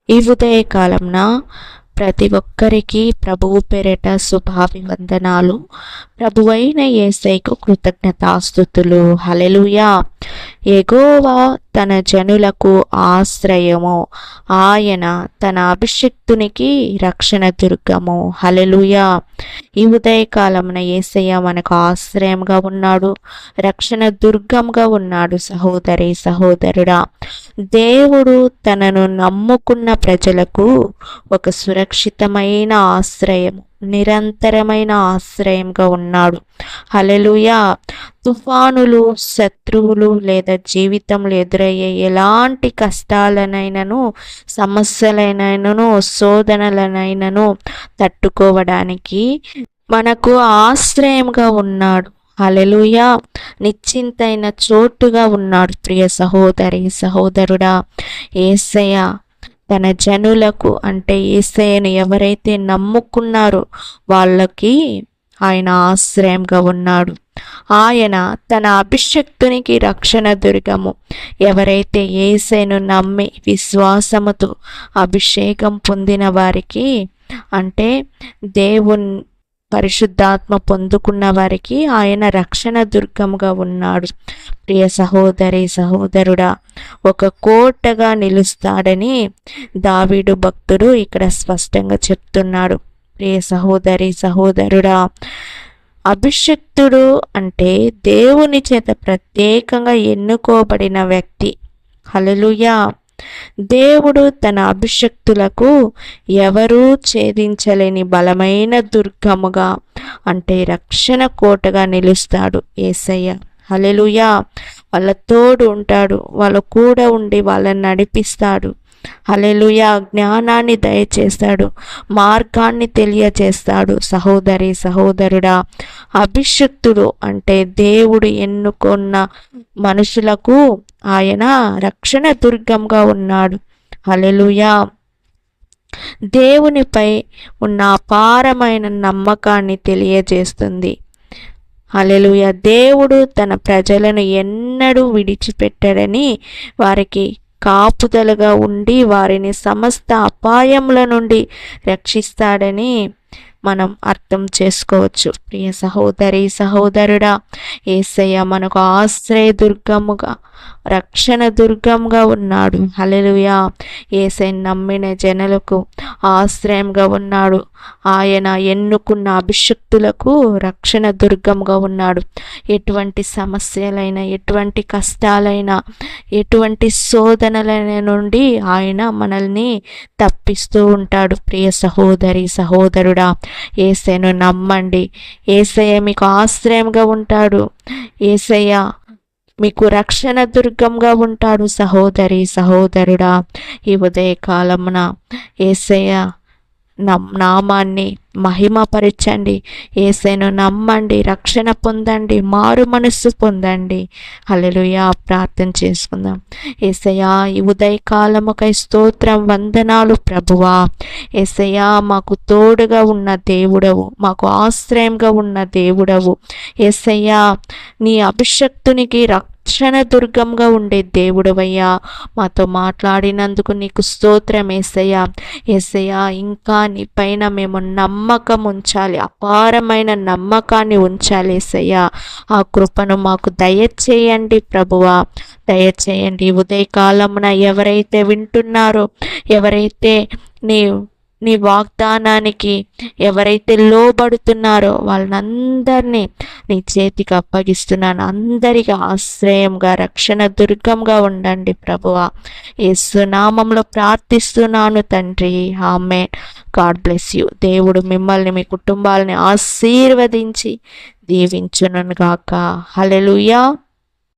ఈ ఉదయ కాలంన ప్రతి ఒక్కరికి ప్రభువు పేరిట శుభాభివందనాలు. ప్రభువైన యేసయ్యకు కృతజ్ఞతాస్తుతులు. హల్లెలూయా. యెహోవా తన జనులకు ఆశ్రయము, ఆయన తన అభిషిక్తునికి రక్షణ దుర్గము. హల్లెలూయా. ఈ ఉదయకాలమున యేసయ్య మనకు ఆశ్రయంగా ఉన్నాడు, రక్షణ దుర్గంగా ఉన్నాడు. సహోదరి సహోదరుడా, దేవుడు తనను నమ్ముకున్న ప్రజలకు ఒక సురక్షితమైన ఆశ్రయం, నిరంతరమైన ఆశ్రయంగా ఉన్నాడు. హల్లెలూయా. తుఫానులు, శత్రువులు లేదా జీవితంలో ఎదురయ్యే ఎలాంటి కష్టాలనైనను, సమస్యలనైనను, శోధనలనైనను తట్టుకోవడానికి మనకు ఆశ్రయంగా ఉన్నాడు. హల్లెలూయా. నిశ్చింతైన చోటుగా ఉన్నాడు. ప్రియ సహోదరి సహోదరుడా, యేసయ్య తన జనులకు, అంటే యేసయ్యను ఎవరైతే నమ్ముకున్నారో వాళ్ళకి ఆయన ఆశ్రయంగా ఉన్నాడు. ఆయన తన అభిషక్తునికి రక్షణ దుర్గము. ఎవరైతే యేసయ్యను నమ్మి విశ్వాసముతో అభిషేకం పొందిన వారికి, అంటే దేవుని పరిశుద్ధాత్మ పొందుకున్న వారికి ఆయన రక్షణ దుర్గముగా ఉన్నాడు. ప్రియ సహోదరి సహోదరుడా, ఒక కోటగా నిలుస్తాడని దావీదు భక్తుడు ఇక్కడ స్పష్టంగా చెప్తున్నాడు. ప్రియ సహోదరి సహోదరుడా, అభిషిక్తుడు అంటే దేవుని చేత ప్రత్యేకంగా ఎన్నుకోబడిన వ్యక్తి. హల్లెలూయా. దేవుడు తన అభిషిక్తులకు ఎవరూ ఛేదించలేని బలమైన దుర్గముగా, అంటే రక్షణ కోటగా నిలుస్తాడు యేసయ్య. హల్లెలూయా. వాళ్ళ తోడు ఉంటాడు, వాళ్ళ కూడా ఉండి వాళ్ళని నడిపిస్తాడు. హల్లెలూయా. జ్ఞానాన్ని దయచేస్తాడు, మార్గాన్ని తెలియచేస్తాడు. సహోదరి సహోదరుడా, అభిషిక్తుడు అంటే దేవుడు ఎన్నుకున్న మనుషులకు ఆయన రక్షణ దుర్గంగా ఉన్నాడు. హల్లెలూయా. దేవునిపై ఉన్న అపారమైన నమ్మకాన్ని తెలియజేస్తుంది. హల్లెలూయా. దేవుడు తన ప్రజలను ఎన్నడూ విడిచిపెట్టడని, వారికి కాపుదలుగా ఉండి వారిని సమస్త అపాయముల నుండి రక్షిస్తాడని మనం అర్థం చేసుకోవచ్చు. ప్రియ సహోదరి సహోదరుడా, యేసయ్య మనకు ఆశ్రయ దుర్గముగా, రక్షణ దుర్గంగా ఉన్నాడు. హల్లెలూయా. యేసయ్యను నమ్మిన జనులకు ఆశ్రయంగా ఉన్నాడు. ఆయన ఎన్నుకున్న అభిషిక్తులకు రక్షణ దుర్గంగా ఉన్నాడు. ఎటువంటి సమస్యలైనా, ఎటువంటి కష్టాలైనా, ఎటువంటి శోధనలైన నుండి ఆయన మనల్ని తప్పిస్తూ ఉంటాడు. ప్రియ సహోదరి సహోదరుడా, యేసయ్యను నమ్మండి. యేసయ్య మీకు ఆశ్రయంగా ఉంటాడు. యేసయ్య మీకు రక్షణ దుర్గంగా ఉంటాడు. సహోదరి సహోదరుడా, ఈ ఉదయకాలమున యేసయ్య నామాన్ని మహిమపరచండి. యేసయ్యను నమ్మండి, రక్షణ పొందండి, మారు మనస్సు పొందండి. హల్లెలూయా. ప్రార్థన చేసుకుందాం. యేసయ్యా, ఈ ఉదయకాలముకై స్తోత్రం, వందనాలు ప్రభువా. యేసయ్యా, మాకు తోడుగా ఉన్న దేవుడవు, మాకు ఆశ్రయంగా ఉన్న దేవుడవు. యేసయ్యా, నీ అభిషక్తునికి రక్షణ దుర్గంగా ఉండే దేవుడవయ్యా. మాతో మాట్లాడినందుకు నీకు స్తోత్రం యేసయ్యా. యేసయ్యా, ఇంకా నీ పైన మేము నమ్మకం ఉంచాలి, అపారమైన నమ్మకాన్ని ఉంచాలి యేసయ్యా. ఆ కృపను మాకు దయచేయండి ప్రభువా, దయచేయండి. ఉదయకాలమున ఎవరైతే వింటున్నారో, ఎవరైతే నీ వాగ్దానానికి ఎవరైతే లోబడుతున్నారో వాళ్ళందరినీ నీ చేతికి అప్పగిస్తున్నాను. అందరికీ ఆశ్రయంగా, రక్షణ దుర్గంగా ఉండండి ప్రభువా. యేసు నామములో ప్రార్థిస్తున్నాను తండ్రి. ఆమేన్. God bless you. దేవుడు మిమ్మల్ని, మీ కుటుంబాలని ఆశీర్వదించి దీవించును గాక. హల్లెలూయా.